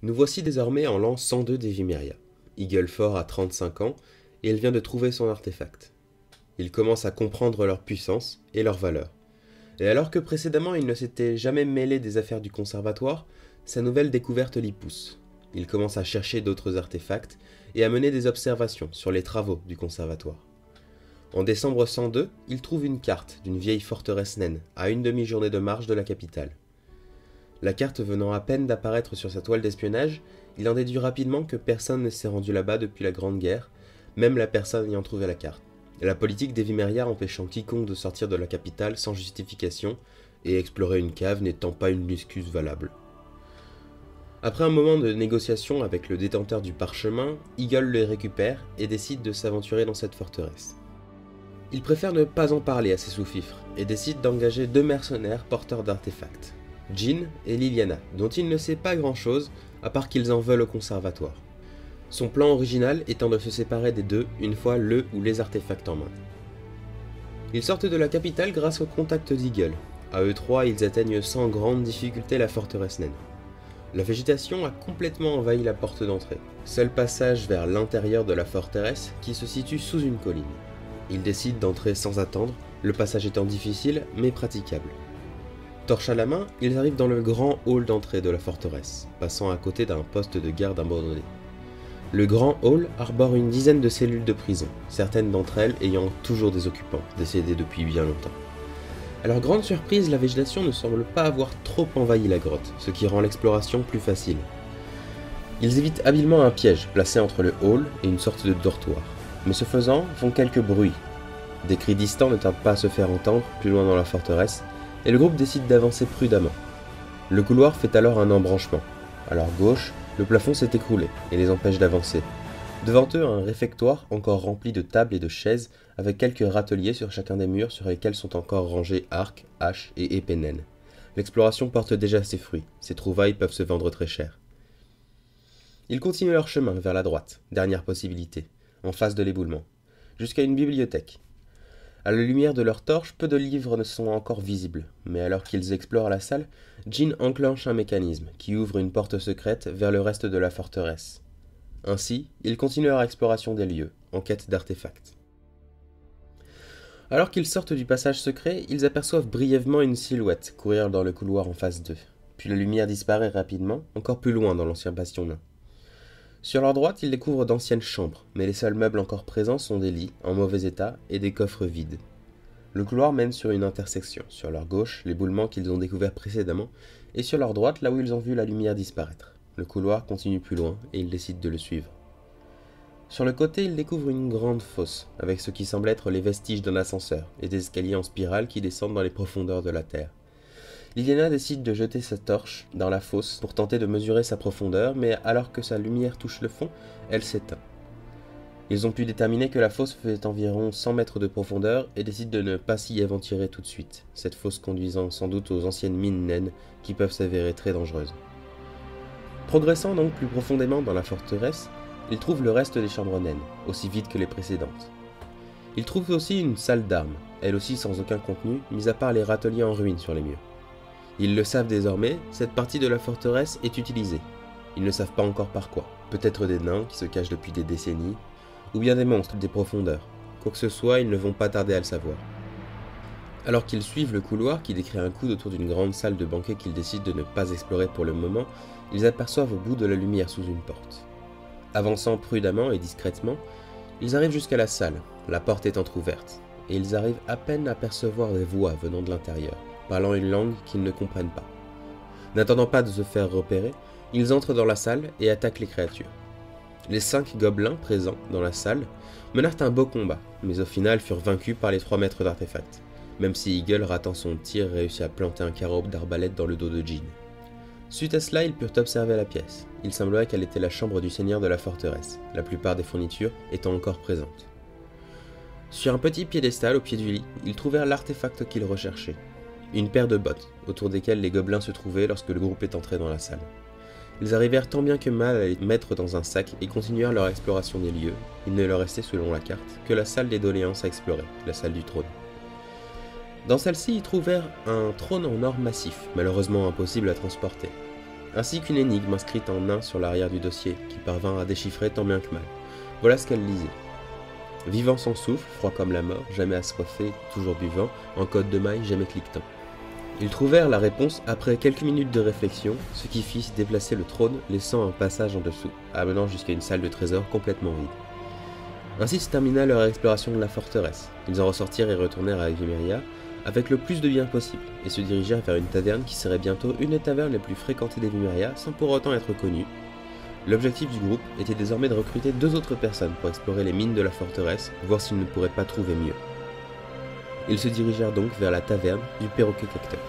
Nous voici désormais en l'an 102 des Vimeria. Eaglefort a 35 ans et il vient de trouver son artefact. Il commence à comprendre leur puissance et leur valeur. Et alors que précédemment il ne s'était jamais mêlé des affaires du conservatoire, sa nouvelle découverte l'y pousse. Il commence à chercher d'autres artefacts et à mener des observations sur les travaux du conservatoire. En décembre 102, il trouve une carte d'une vieille forteresse naine, à une demi-journée de marche de la capitale. La carte venant à peine d'apparaître sur sa toile d'espionnage, il en déduit rapidement que personne ne s'est rendu là-bas depuis la Grande Guerre, même la personne ayant trouvé la carte. La politique des Vimeria empêchant quiconque de sortir de la capitale sans justification, et explorer une cave n'étant pas une excuse valable. Après un moment de négociation avec le détenteur du parchemin, Eagle le récupère et décide de s'aventurer dans cette forteresse. Il préfère ne pas en parler à ses sous-fifres et décide d'engager 2 mercenaires porteurs d'artefacts, Jean et Liliana, dont il ne sait pas grand-chose à part qu'ils en veulent au conservatoire. Son plan original étant de se séparer des deux une fois le ou les artefacts en main. Ils sortent de la capitale grâce au contact d'Eagle. À eux trois, ils atteignent sans grande difficulté la forteresse naine. La végétation a complètement envahi la porte d'entrée. Seul passage vers l'intérieur de la forteresse qui se situe sous une colline. Ils décident d'entrer sans attendre, le passage étant difficile mais praticable. Torche à la main, ils arrivent dans le grand hall d'entrée de la forteresse, passant à côté d'un poste de garde abandonné. Le grand hall arbore une dizaine de cellules de prison, certaines d'entre elles ayant toujours des occupants, décédés depuis bien longtemps. À leur grande surprise, la végétation ne semble pas avoir trop envahi la grotte, ce qui rend l'exploration plus facile. Ils évitent habilement un piège placé entre le hall et une sorte de dortoir, mais ce faisant, font quelques bruits. Des cris distants ne tardent pas à se faire entendre plus loin dans la forteresse, et le groupe décide d'avancer prudemment. Le couloir fait alors un embranchement. À leur gauche, le plafond s'est écroulé et les empêche d'avancer. Devant eux, un réfectoire encore rempli de tables et de chaises, avec quelques râteliers sur chacun des murs sur lesquels sont encore rangés arcs, haches et épées naines. L'exploration porte déjà ses fruits, ces trouvailles peuvent se vendre très cher. Ils continuent leur chemin vers la droite, dernière possibilité, en face de l'éboulement, jusqu'à une bibliothèque. À la lumière de leurs torches, peu de livres ne sont encore visibles, mais alors qu'ils explorent la salle, Jean enclenche un mécanisme qui ouvre une porte secrète vers le reste de la forteresse. Ainsi, ils continuent leur exploration des lieux, en quête d'artefacts. Alors qu'ils sortent du passage secret, ils aperçoivent brièvement une silhouette courir dans le couloir en face d'eux, puis la lumière disparaît rapidement, encore plus loin dans l'ancien bastion nain. Sur leur droite, ils découvrent d'anciennes chambres, mais les seuls meubles encore présents sont des lits, en mauvais état, et des coffres vides. Le couloir mène sur une intersection, sur leur gauche, l'éboulement qu'ils ont découvert précédemment, et sur leur droite, là où ils ont vu la lumière disparaître. Le couloir continue plus loin, et ils décident de le suivre. Sur le côté, ils découvrent une grande fosse, avec ce qui semble être les vestiges d'un ascenseur, et des escaliers en spirale qui descendent dans les profondeurs de la terre. Liliana décide de jeter sa torche dans la fosse pour tenter de mesurer sa profondeur, mais alors que sa lumière touche le fond, elle s'éteint. Ils ont pu déterminer que la fosse faisait environ 100 mètres de profondeur et décident de ne pas s'y aventurer tout de suite, cette fosse conduisant sans doute aux anciennes mines naines qui peuvent s'avérer très dangereuses. Progressant donc plus profondément dans la forteresse, ils trouvent le reste des chambres naines, aussi vides que les précédentes. Ils trouvent aussi une salle d'armes, elle aussi sans aucun contenu, mis à part les râteliers en ruine sur les murs. Ils le savent désormais, cette partie de la forteresse est utilisée. Ils ne savent pas encore par quoi. Peut-être des nains qui se cachent depuis des décennies, ou bien des monstres des profondeurs. Quoi que ce soit, ils ne vont pas tarder à le savoir. Alors qu'ils suivent le couloir qui décrit un coude autour d'une grande salle de banquet qu'ils décident de ne pas explorer pour le moment, ils aperçoivent au bout de la lumière sous une porte. Avançant prudemment et discrètement, ils arrivent jusqu'à la salle, la porte est entr'ouverte, et ils arrivent à peine à percevoir des voix venant de l'intérieur, parlant une langue qu'ils ne comprennent pas. N'attendant pas de se faire repérer, ils entrent dans la salle et attaquent les créatures. Les 5 gobelins présents dans la salle menèrent un beau combat, mais au final furent vaincus par les 3 maîtres d'artefacts, même si Eagle, ratant son tir, réussit à planter un carreau d'arbalète dans le dos de Jean. Suite à cela, ils purent observer la pièce. Il semblerait qu'elle était la chambre du seigneur de la forteresse, la plupart des fournitures étant encore présentes. Sur un petit piédestal au pied du lit, ils trouvèrent l'artefact qu'ils recherchaient. Une paire de bottes, autour desquelles les gobelins se trouvaient lorsque le groupe est entré dans la salle. Ils arrivèrent tant bien que mal à les mettre dans un sac et continuèrent leur exploration des lieux. Il ne leur restait selon la carte que la salle des doléances à explorer, la salle du trône. Dans celle-ci, ils trouvèrent un trône en or massif, malheureusement impossible à transporter. ainsi qu'une énigme inscrite en nain sur l'arrière du dossier, qu'il parvint à déchiffrer tant bien que mal. Voilà ce qu'elle lisait. Vivant sans souffle, froid comme la mort, jamais assoiffé, toujours buvant, en code de maille, jamais cliquetant. Ils trouvèrent la réponse après quelques minutes de réflexion, ce qui fit se déplacer le trône, laissant un passage en dessous, amenant jusqu'à une salle de trésor complètement vide. Ainsi se termina leur exploration de la forteresse. Ils en ressortirent et retournèrent à Evimeria avec le plus de biens possible, et se dirigèrent vers une taverne qui serait bientôt une des tavernes les plus fréquentées d'Evimeria sans pour autant être connue. L'objectif du groupe était désormais de recruter 2 autres personnes pour explorer les mines de la forteresse, voir s'ils ne pourraient pas trouver mieux. Ils se dirigèrent donc vers la taverne du perroquet cacteur.